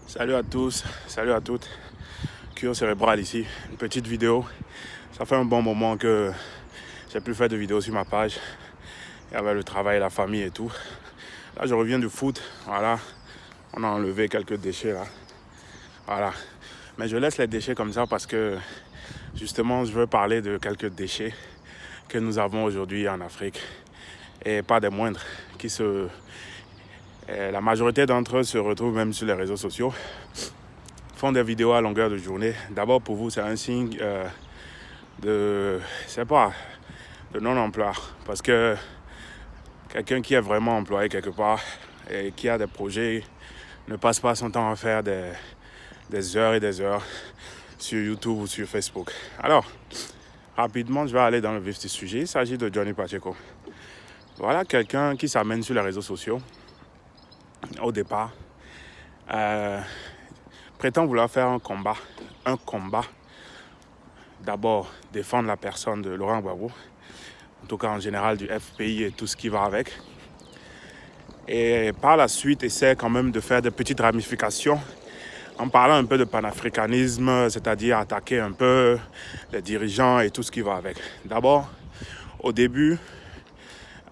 Salut à tous, salut à toutes. Cure cérébral ici, une petite vidéo. Ça fait un bon moment que j'ai plus fait de vidéos sur ma page. Il y avait le travail, la famille et tout. Là, je reviens du foot. Voilà, on a enlevé quelques déchets là. Voilà. Mais je laisse les déchets comme ça parce que justement, je veux parler de quelques déchets que nous avons aujourd'hui en Afrique. Et pas des moindres, la majorité d'entre eux se retrouvent même sur les réseaux sociaux, font des vidéos à longueur de journée. D'abord, pour vous, c'est un signe de non-emploi. Parce que quelqu'un qui est vraiment employé quelque part et qui a des projets ne passe pas son temps à faire des heures et des heures sur YouTube ou sur Facebook. Alors, rapidement, je vais aller dans le vif du sujet. Il s'agit de Johnny Pacheco. Voilà quelqu'un qui s'amène sur les réseaux sociaux au départ. Prétend vouloir faire un combat. D'abord, défendre la personne de Laurent Gbagbo, en tout cas en général du FPI et tout ce qui va avec. Et par la suite, essaie quand même de faire des petites ramifications en parlant un peu de panafricanisme, c'est-à-dire attaquer un peu les dirigeants et tout ce qui va avec. D'abord, au début,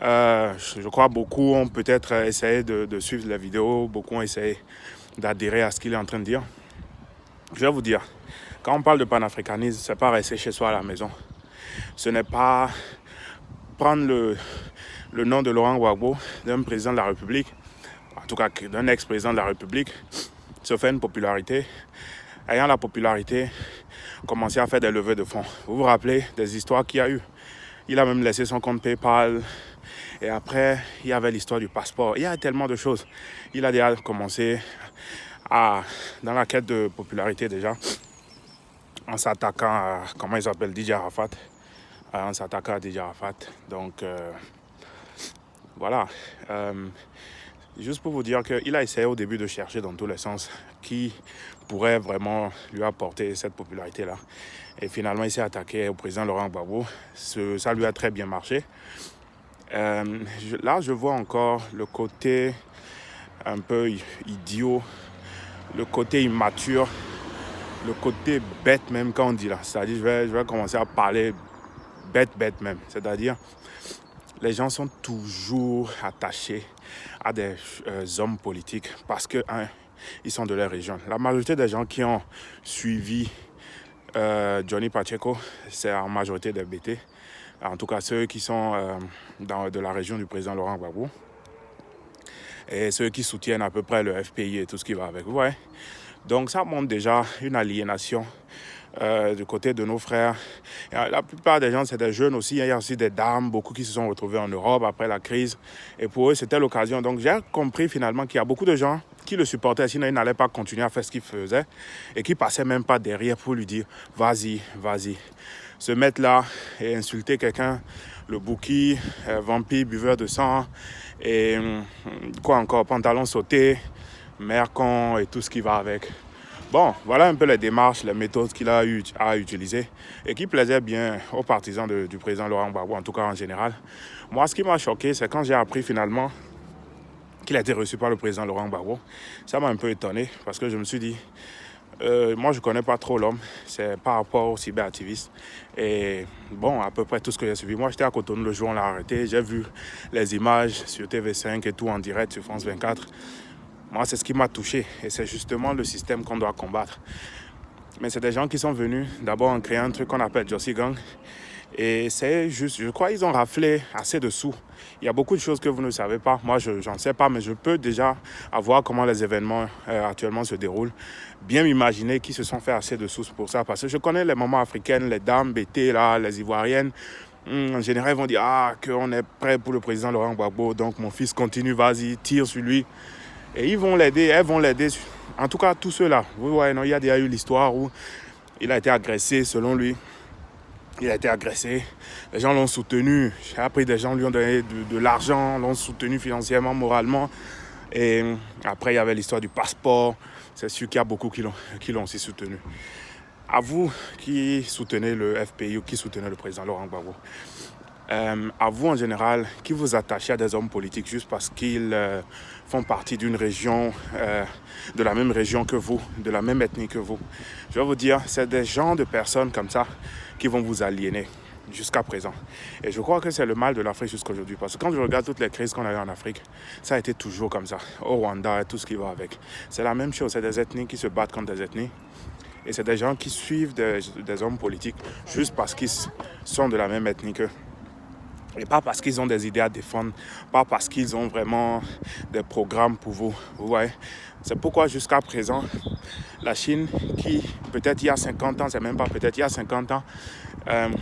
je crois beaucoup ont peut-être essayé de suivre la vidéo, beaucoup ont essayé d'adhérer à ce qu'il est en train de dire. Je vais vous dire, quand on parle de panafricanisme, c'est pas rester chez soi à la maison. Ce n'est pas prendre le nom de Laurent Gbagbo, d'un président de la République, en tout cas d'un ex-président de la République, se faire une popularité. Ayant la popularité, commencer à faire des levées de fonds. Vous vous rappelez des histoires qu'il y a eu? Il a même laissé son compte PayPal. Et après, il y avait l'histoire du passeport. Il y a tellement de choses. Il a déjà commencé dans la quête de popularité déjà, en s'attaquant à, comment il s'appelle, DJ Arafat. En s'attaquant à DJ Arafat. Donc, voilà. Juste pour vous dire qu'il a essayé au début de chercher dans tous les sens qui pourrait vraiment lui apporter cette popularité-là. Et finalement, il s'est attaqué au président Laurent Gbagbo. Ça lui a très bien marché. Là, je vois encore le côté un peu idiot, le côté immature, le côté bête même quand on dit là. C'est-à-dire, je vais commencer à parler bête même. C'est-à-dire, les gens sont toujours attachés à des hommes politiques parce que, ils sont de leur région. La majorité des gens qui ont suivi Johnny Pacheco, c'est en majorité des BT. En tout cas, ceux qui sont de la région du président Laurent Gbagbo. Et ceux qui soutiennent à peu près le FPI et tout ce qui va avec. Vous voyez? Donc ça montre déjà une aliénation du côté de nos frères. Et la plupart des gens, c'est des jeunes aussi. Il y a aussi des dames, beaucoup qui se sont retrouvés en Europe après la crise. Et pour eux, c'était l'occasion. Donc j'ai compris finalement qu'il y a beaucoup de gens qui le supportaient, sinon ils n'allaient pas continuer à faire ce qu'il faisait. Et qui passaient même pas derrière pour lui dire « Vas-y, vas-y ». Se mettre là et insulter quelqu'un, le bouki, vampire, buveur de sang, et quoi encore, pantalon sauté, mercon et tout ce qui va avec. Bon, voilà un peu les démarches, les méthodes qu'il a eu à utiliser et qui plaisaient bien aux partisans du président Laurent Gbagbo, en tout cas en général. Moi, ce qui m'a choqué, c'est quand j'ai appris finalement qu'il a été reçu par le président Laurent Gbagbo. Ça m'a un peu étonné parce que je me suis dit, moi je connais pas trop l'homme, c'est par rapport aux cyberactivistes. Et bon, à peu près tout ce que j'ai suivi. Moi j'étais à Cotonou le jour où on l'a arrêté, j'ai vu les images sur TV5 et tout en direct sur France 24. Moi c'est ce qui m'a touché et c'est justement le système qu'on doit combattre. Mais c'est des gens qui sont venus d'abord en créant un truc qu'on appelle Jossi Gang. Et c'est juste, je crois qu'ils ont raflé assez de sous. Il y a beaucoup de choses que vous ne savez pas. Moi, j'en sais pas, mais je peux déjà voir comment les événements actuellement se déroulent. Bien m'imaginer qu'ils se sont fait assez de sous pour ça. Parce que je connais les mamans africaines, les dames BT, là, les ivoiriennes. En général, ils vont dire qu'on est prêt pour le président Laurent Gbagbo. Donc, mon fils continue, vas-y, tire sur lui. Et ils vont l'aider, elles vont l'aider. En tout cas, tous ceux-là. Vous voyez, non, il y a déjà eu l'histoire où il a été agressé, selon lui. Il a été agressé, les gens l'ont soutenu. J'ai appris des gens lui ont donné de l'argent, l'ont soutenu financièrement, moralement. Et après, il y avait l'histoire du passeport. C'est sûr qu'il y a beaucoup qui l'ont aussi soutenu. À vous qui soutenez le FPI ou qui soutenez le président Laurent Gbagbo, à vous en général, qui vous attachez à des hommes politiques juste parce qu'ils font partie d'une région, de la même région que vous, de la même ethnie que vous. Je vais vous dire, c'est des gens de personnes comme ça qui vont vous aliéner jusqu'à présent. Et je crois que c'est le mal de l'Afrique jusqu'à aujourd'hui. Parce que quand je regarde toutes les crises qu'on a eues en Afrique, ça a été toujours comme ça. Au Rwanda et tout ce qui va avec. C'est la même chose, c'est des ethnies qui se battent contre des ethnies. Et c'est des gens qui suivent des hommes politiques juste parce qu'ils sont de la même ethnie qu'eux. Et pas parce qu'ils ont des idées à défendre, pas parce qu'ils ont vraiment des programmes pour vous. Vous voyez? C'est pourquoi jusqu'à présent, la Chine, qui peut-être il y a 50 ans, c'est même pas peut-être il y a 50 ans,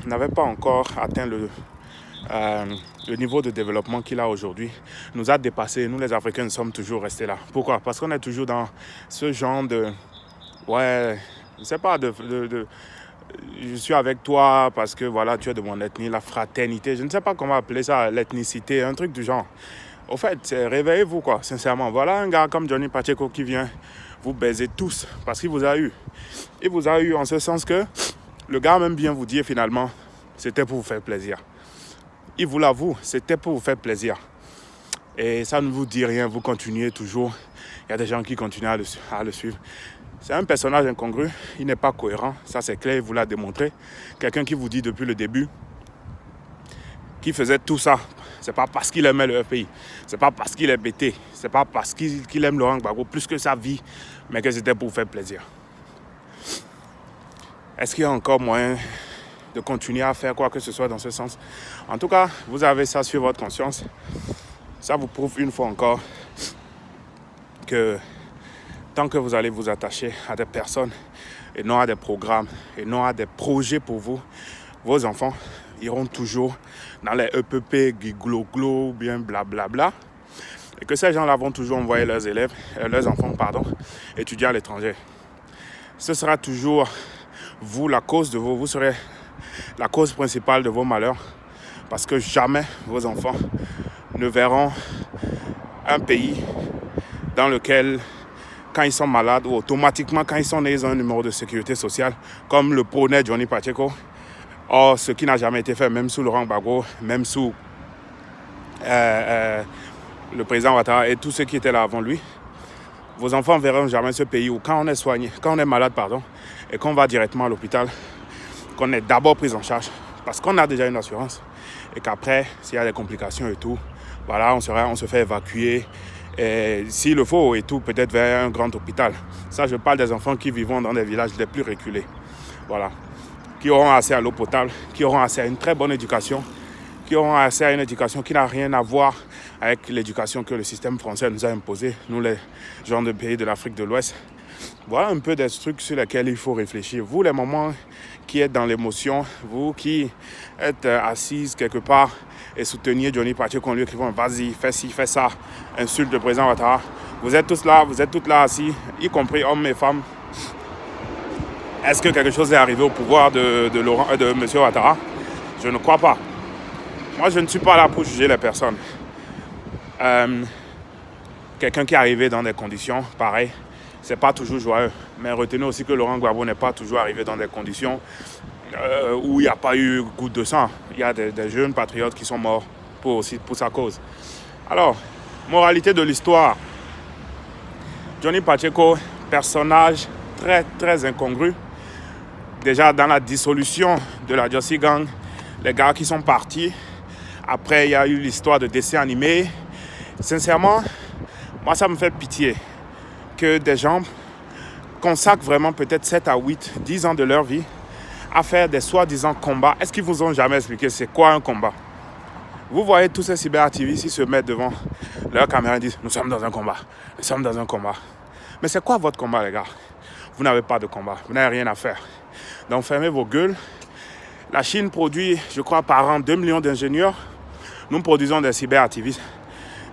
n'avait pas encore atteint le niveau de développement qu'il a aujourd'hui, nous a dépassés. Nous les Africains, nous sommes toujours restés là. Pourquoi? Parce qu'on est toujours dans ce genre de... Ouais, je sais pas, je suis avec toi parce que voilà, tu es de mon ethnie, la fraternité, je ne sais pas comment appeler ça, l'ethnicité, un truc du genre. Au fait, réveillez-vous quoi, sincèrement. Voilà un gars comme Johnny Pacheco qui vient vous baiser tous parce qu'il vous a eu. Il vous a eu en ce sens que le gars même bien vous dire finalement, c'était pour vous faire plaisir. Il vous l'avoue, c'était pour vous faire plaisir. Et ça ne vous dit rien, vous continuez toujours. Il y a des gens qui continuent à le suivre. C'est un personnage incongru, il n'est pas cohérent, ça c'est clair, il vous l'a démontré. Quelqu'un qui vous dit depuis le début qu'il faisait tout ça, c'est pas parce qu'il aimait le pays, c'est pas parce qu'il est bêté, c'est pas parce qu'il aime Laurent Gbagbo plus que sa vie, mais que c'était pour faire plaisir. Est-ce qu'il y a encore moyen de continuer à faire quoi que ce soit dans ce sens? En tout cas, vous avez ça sur votre conscience. Ça vous prouve une fois encore que tant que vous allez vous attacher à des personnes et non à des programmes et non à des projets pour vous, vos enfants iront toujours dans les EPP, glo-glo, bien blablabla. Et que ces gens-là vont toujours envoyer leurs enfants, étudier à l'étranger. Ce sera toujours vous, la cause de vous serez la cause principale de vos malheurs. Parce que jamais vos enfants ne verront un pays dans lequel, quand ils sont malades ou automatiquement quand ils sont nés, ils ont un numéro de sécurité sociale, comme le prônait Johnny Pacheco. Or, ce qui n'a jamais été fait, même sous Laurent Gbagbo, même sous le président Ouattara et tous ceux qui étaient là avant lui, vos enfants ne verront jamais ce pays où quand on est soigné, quand on est malade, et qu'on va directement à l'hôpital, qu'on est d'abord pris en charge, parce qu'on a déjà une assurance, et qu'après, s'il y a des complications et tout, voilà, on se fait évacuer, et s'il le faut et tout, peut-être vers un grand hôpital. Ça, je parle des enfants qui vivent dans des villages les plus reculés. Voilà. Qui auront accès à l'eau potable, qui auront accès à une très bonne éducation, qui auront accès à une éducation qui n'a rien à voir avec l'éducation que le système français nous a imposée, nous les gens de pays de l'Afrique de l'Ouest. Voilà un peu des trucs sur lesquels il faut réfléchir. Vous, les mamans qui êtes dans l'émotion, vous qui êtes assises quelque part et souteniez Johnny Pacheco en lui écrivant « Vas-y, fais ci, fais ça », insulte le président Ouattara. Vous êtes tous là, vous êtes toutes là assis, y compris hommes et femmes. Est-ce que quelque chose est arrivé au pouvoir de M. Ouattara? Je ne crois pas. Moi, je ne suis pas là pour juger les personnes. Quelqu'un qui est arrivé dans des conditions pareilles, c'est pas toujours joyeux. Mais retenez aussi que Laurent Gbagbo n'est pas toujours arrivé dans des conditions où il n'y a pas eu goutte de sang. Il y a des jeunes patriotes qui sont morts pour sa cause. Alors, moralité de l'histoire. Johnny Pacheco, personnage très très incongru. Déjà dans la dissolution de la Jossi Gang, les gars qui sont partis. Après, il y a eu l'histoire de dessins animés. Sincèrement, moi, ça me fait pitié que des gens consacrent vraiment peut-être 7 à 8, 10 ans de leur vie à faire des soi-disant combats. Est-ce qu'ils vous ont jamais expliqué c'est quoi un combat? Vous voyez tous ces cyberactivistes, ils se mettent devant leur caméra et disent « Nous sommes dans un combat, nous sommes dans un combat ». Mais c'est quoi votre combat, les gars? Vous n'avez pas de combat, vous n'avez rien à faire. Donc fermez vos gueules. La Chine produit, je crois, par an 2 millions d'ingénieurs. Nous produisons des cyberactivistes.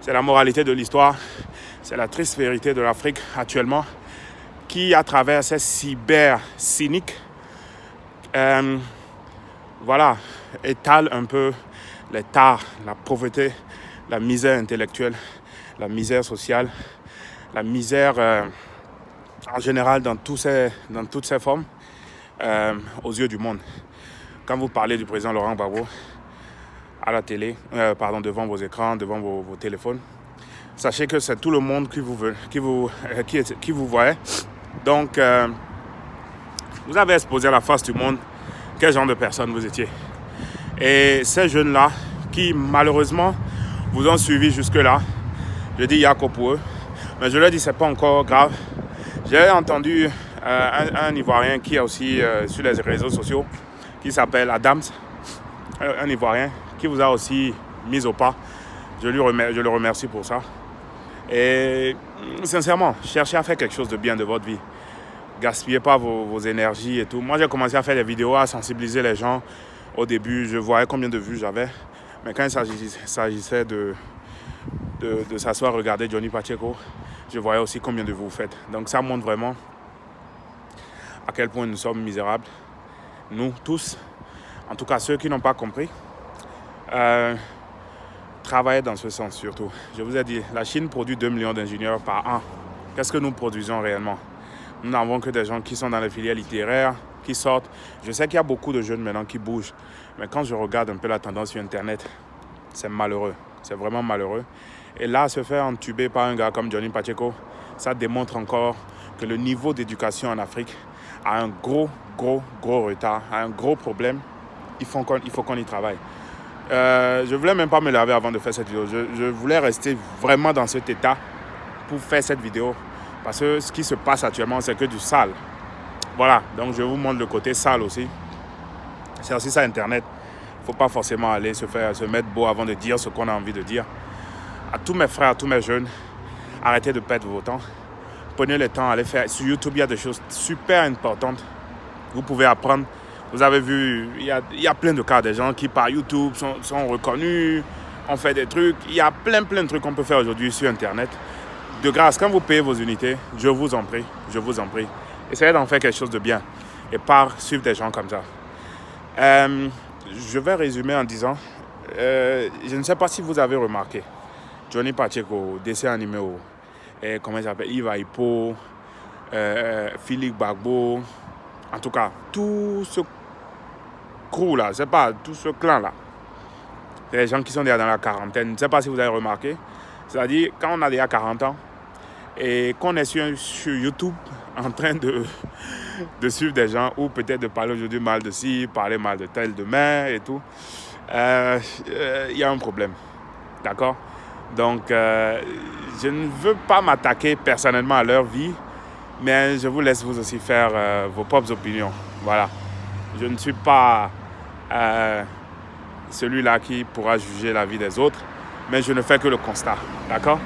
C'est la moralité de l'histoire. C'est la triste vérité de l'Afrique actuellement, qui, à travers ces cyber cyniques, étale un peu les tares, la pauvreté, la misère intellectuelle, la misère sociale, la misère en général dans toutes ses formes aux yeux du monde. Quand vous parlez du président Laurent Gbagbo, à la télé, devant vos écrans, devant vos téléphones. Sachez que c'est tout le monde qui vous voit. Donc, vous avez exposé à la face du monde quel genre de personne vous étiez. Et ces jeunes-là, qui malheureusement vous ont suivi jusque-là, je dis yako pour eux, mais je leur dis c'est pas encore grave. J'ai entendu un Ivoirien qui est aussi sur les réseaux sociaux, qui s'appelle Adams, un Ivoirien qui vous a aussi mis au pas. Je le remercie pour ça. Et sincèrement, cherchez à faire quelque chose de bien de votre vie. Gaspillez pas vos énergies et tout. Moi, j'ai commencé à faire des vidéos, à sensibiliser les gens. Au début, je voyais combien de vues j'avais. Mais quand il s'agissait de s'asseoir, regarder Johnny Pacheco, je voyais aussi combien de vues vous faites. Donc ça montre vraiment à quel point nous sommes misérables. Nous tous, en tout cas ceux qui n'ont pas compris, travaillez dans ce sens surtout. Je vous ai dit, la Chine produit 2 millions d'ingénieurs par an. Qu'est-ce que nous produisons réellement? Nous n'avons que des gens qui sont dans les filières littéraires, qui sortent. Je sais qu'il y a beaucoup de jeunes maintenant qui bougent. Mais quand je regarde un peu la tendance sur Internet, c'est malheureux. C'est vraiment malheureux. Et là, se faire entuber par un gars comme Johnny Pacheco, ça démontre encore que le niveau d'éducation en Afrique a un gros retard, a un gros problème. Il faut qu'on y travaille. Je voulais même pas me laver avant de faire cette vidéo. Je voulais rester vraiment dans cet état pour faire cette vidéo. Parce que ce qui se passe actuellement, c'est que du sale. Voilà, donc je vous montre le côté sale aussi. C'est aussi ça Internet. Il ne faut pas forcément aller se mettre beau avant de dire ce qu'on a envie de dire. À tous mes frères, à tous mes jeunes, arrêtez de perdre votre temps. Prenez le temps, allez faire. Sur YouTube, il y a des choses super importantes. Vous pouvez apprendre. Vous avez vu, il y a plein de cas. Des gens qui par YouTube sont reconnus, on fait des trucs. Il y a plein de trucs qu'on peut faire aujourd'hui sur Internet. De grâce, quand vous payez vos unités, je vous en prie, essayez d'en faire quelque chose de bien et pas suivre des gens comme ça. Je vais résumer en disant, je ne sais pas si vous avez remarqué, Johnny Pacheco, dessin animé, comment il s'appelle, Yves Aipo, Philippe Bagbo, en tout cas, tout ce crew-là, c'est pas tout ce clan-là, les gens qui sont déjà dans la quarantaine, je ne sais pas si vous avez remarqué, c'est-à-dire quand on a déjà 40 ans, et qu'on est sur YouTube en train de suivre des gens ou peut-être de parler aujourd'hui mal de ci, parler mal de tel demain et tout, il y a un problème. D'accord? Donc, je ne veux pas m'attaquer personnellement à leur vie, mais je vous laisse vous aussi faire vos propres opinions. Voilà. Je ne suis pas celui-là qui pourra juger la vie des autres, mais je ne fais que le constat. D'accord?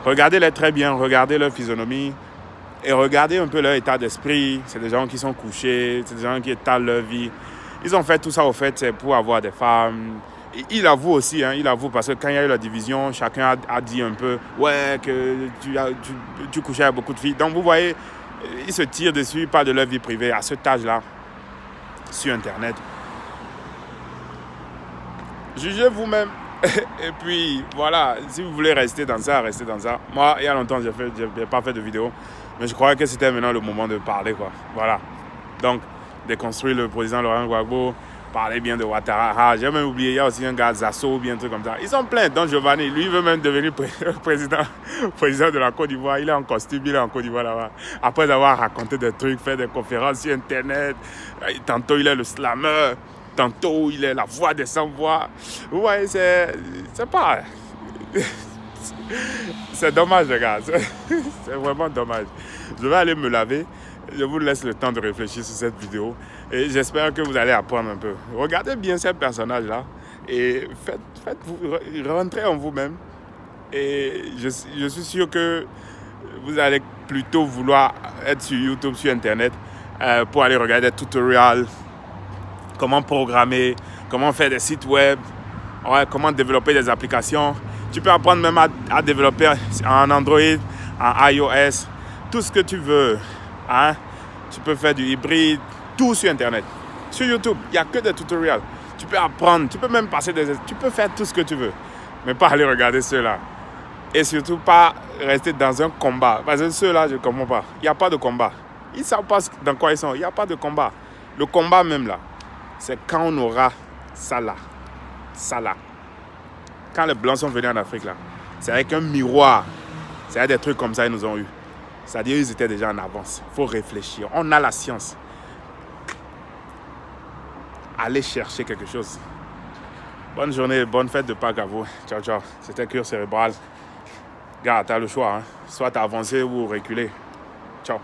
Regardez-les très bien, regardez leur physionomie et regardez un peu leur état d'esprit. C'est des gens qui sont couchés, c'est des gens qui étalent leur vie. Ils ont fait tout ça, au fait, c'est pour avoir des femmes. Et il avoue aussi, il avoue, parce que quand il y a eu la division, chacun a dit un peu « Ouais, que tu couchais avec beaucoup de filles. » Donc vous voyez, ils se tirent dessus, pas de leur vie privée à cet âge-là, sur Internet. Jugez vous-même. Et puis voilà, si vous voulez rester dans ça, restez dans ça. Moi, il y a longtemps, je n'ai pas fait de vidéo, mais je croyais que c'était maintenant le moment de parler, quoi. Voilà. Donc, déconstruire le président Laurent Gbagbo, parler bien de Ouattara. J'ai même oublié, il y a aussi un gars Zasso ou bien un truc comme ça. Ils sont pleins. Donc Giovanni, lui, veut même devenir président de la Côte d'Ivoire. Il est en costume, il est en Côte d'Ivoire là-bas. Après avoir raconté des trucs, fait des conférences sur Internet. Tantôt, il est le slammer. Tantôt, il est la voix des sans-voix. Vous voyez, c'est pas... C'est dommage, les gars. C'est vraiment dommage. Je vais aller me laver. Je vous laisse le temps de réfléchir sur cette vidéo. Et j'espère que vous allez apprendre un peu. Regardez bien ces personnages-là. Et rentrez en vous-même. Et je suis sûr que vous allez plutôt vouloir être sur YouTube, sur Internet, pour aller regarder des tutoriels. Comment programmer, comment faire des sites web, comment développer des applications. Tu peux apprendre même à développer en Android, en iOS, tout ce que tu veux. Tu peux faire du hybride, tout sur Internet. Sur YouTube, il n'y a que des tutoriels. Tu peux apprendre, tu peux même passer tu peux faire tout ce que tu veux. Mais pas aller regarder ceux-là. Et surtout pas rester dans un combat. Parce que ceux-là, je ne comprends pas. Il n'y a pas de combat. Ils ne savent pas dans quoi ils sont. Il n'y a pas de combat. Le combat même là, c'est quand on aura ça là. quand les Blancs sont venus en Afrique, là, c'est avec un miroir. C'est avec des trucs comme ça qu'ils nous ont eu. C'est-à-dire qu'ils étaient déjà en avance. Il faut réfléchir. On a la science. Allez chercher quelque chose. Bonne journée, bonne fête de Pâques à vous. Ciao, ciao. C'était Cure Cérébrale. Regarde, tu as le choix. Hein. Soit tu as avancé ou reculé. Ciao.